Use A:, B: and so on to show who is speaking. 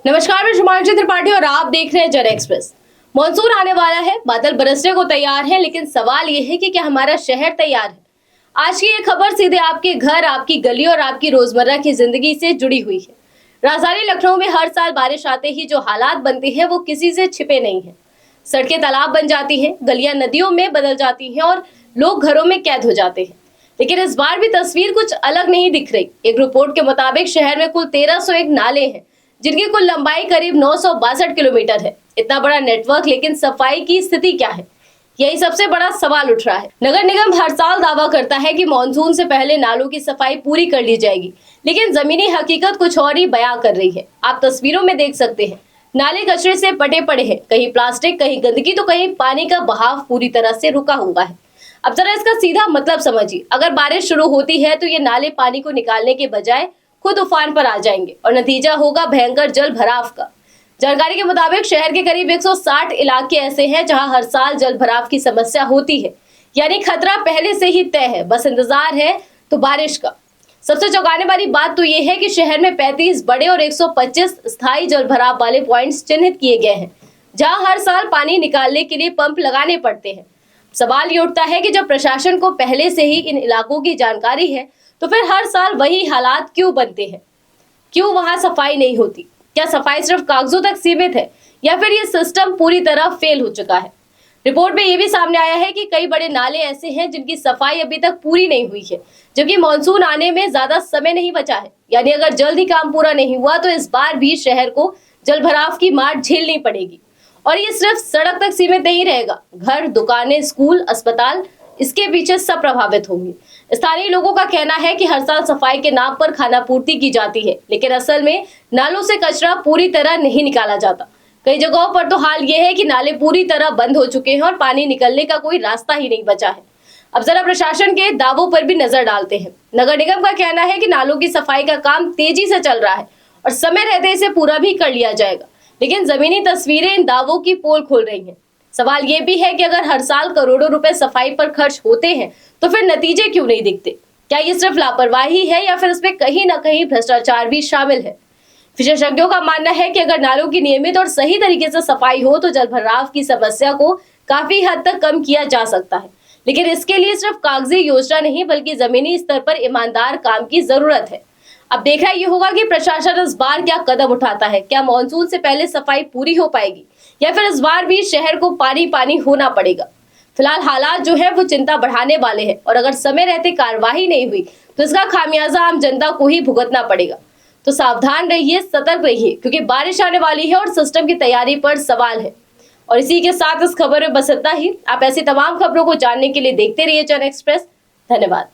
A: नमस्कार, मैं शुभांशी त्रिपाठी और आप देख रहे हैं जन एक्सप्रेस। मॉनसून आने वाला है, बादल बरसने को तैयार हैं, लेकिन सवाल ये है कि क्या हमारा शहर तैयार है। आज की ये खबर सीधे आपके घर, आपकी गली और आपकी रोजमर्रा की जिंदगी से जुड़ी हुई है। राजधानी लखनऊ में हर साल बारिश आते ही जो हालात बनते हैं वो किसी से छिपे नहीं है। सड़कें तालाब बन जाती हैं, गलियां नदियों में बदल जाती हैं और लोग घरों में कैद हो जाते हैं। लेकिन इस बार भी तस्वीर कुछ अलग नहीं दिख रही। एक रिपोर्ट के मुताबिक शहर में कुल 1301 नाले हैं, जिनकी कुल लंबाई करीब 962 किलोमीटर है। इतना बड़ा नेटवर्क, लेकिन सफाई की स्थिति क्या है, यही सबसे बड़ा सवाल उठ रहा है। नगर निगम हर साल दावा करता है कि मानसून से पहले नालों की सफाई पूरी कर ली जाएगी, लेकिन जमीनी हकीकत कुछ और ही बयां कर रही है। आप तस्वीरों में देख सकते हैं, नाले कचरे से पटे पड़े हैं, कहीं प्लास्टिक, कहीं गंदगी, तो कहीं पानी का बहाव पूरी तरह से रुका हुआ है। अब जरा इसका सीधा मतलब समझिए। अगर बारिश शुरू होती है तो ये नाले पानी को निकालने के बजाय खुद उफान पर आ जाएंगे और नतीजा होगा भयंकर जल भराव का। जानकारी के मुताबिक शहर के करीब 160 इलाके ऐसे हैं जहां हर साल जल भराव की समस्या होती है, यानी खतरा पहले से ही तय है, बस इंतजार है तो बारिश का। सबसे चौंकाने वाली बात तो ये है कि शहर में 35 बड़े और 125 स्थायी जल भराव वाले पॉइंट्स चिन्हित किए गए हैं, जहां हर साल पानी निकालने के लिए पंप लगाने पड़ते हैं। सवाल ये उठता है कि जब प्रशासन को पहले से ही इन इलाकों की जानकारी है, तो फिर हर साल वही हालात क्यों बनते हैं? क्यों वहां सफाई नहीं होती? क्या सफाई सिर्फ कागजों तक सीमित है या फिर ये सिस्टम पूरी तरह फेल हो चुका है? रिपोर्ट में ये भी सामने आया है कि कई बड़े नाले ऐसे हैं जिनकी सफाई अभी तक पूरी नहीं हुई है, जबकि मानसून आने में ज्यादा समय नहीं बचा है। यानी अगर जल्द ही काम पूरा नहीं हुआ तो इस बार भी शहर को जल भराव की मार झेलनी पड़ेगी। और ये सिर्फ सड़क तक सीमित नहीं रहेगा, घर, दुकानें, स्कूल, अस्पताल, इसके पीछे सब प्रभावित होंगे। स्थानीय लोगों का कहना है कि हर साल सफाई के नाम पर खानापूर्ति की जाती है, लेकिन असल में नालों से कचरा पूरी तरह नहीं निकाला जाता। कई जगहों पर तो हाल ये है कि नाले पूरी तरह बंद हो चुके हैं और पानी निकलने का कोई रास्ता ही नहीं बचा है। अब जरा प्रशासन के दावों पर भी नजर डालते हैं। नगर निगम का कहना है कि नालों की सफाई का काम तेजी से चल रहा है और समय रहते इसे पूरा भी कर लिया जाएगा, लेकिन जमीनी तस्वीरें इन दावों की पोल खोल रही हैं। सवाल ये भी है कि अगर हर साल करोड़ों रुपए सफाई पर खर्च होते हैं तो फिर नतीजे क्यों नहीं दिखते? क्या ये सिर्फ लापरवाही है या फिर इसमें कहीं ना कहीं भ्रष्टाचार भी शामिल है? विशेषज्ञों का मानना है कि अगर नालों की नियमित और सही तरीके से सफाई हो तो जलभराव की समस्या को काफी हद तक कम किया जा सकता है, लेकिन इसके लिए सिर्फ कागजी योजना नहीं बल्कि जमीनी स्तर पर ईमानदार काम की जरूरत है। अब देखना ये होगा कि प्रशासन इस बार क्या कदम उठाता है। क्या मानसून से पहले सफाई पूरी हो पाएगी या फिर इस बार भी शहर को पानी पानी होना पड़ेगा? फिलहाल हालात जो है वो चिंता बढ़ाने वाले हैं और अगर समय रहते कार्रवाई नहीं हुई तो इसका खामियाजा आम जनता को ही भुगतना पड़ेगा। तो सावधान रहिए, सतर्क रहिए, क्योंकि बारिश आने वाली है और सिस्टम की तैयारी पर सवाल है। और इसी के साथ इस खबर में बस इतना ही। आप ऐसी तमाम खबरों को जानने के लिए देखते रहिए जन एक्सप्रेस। धन्यवाद।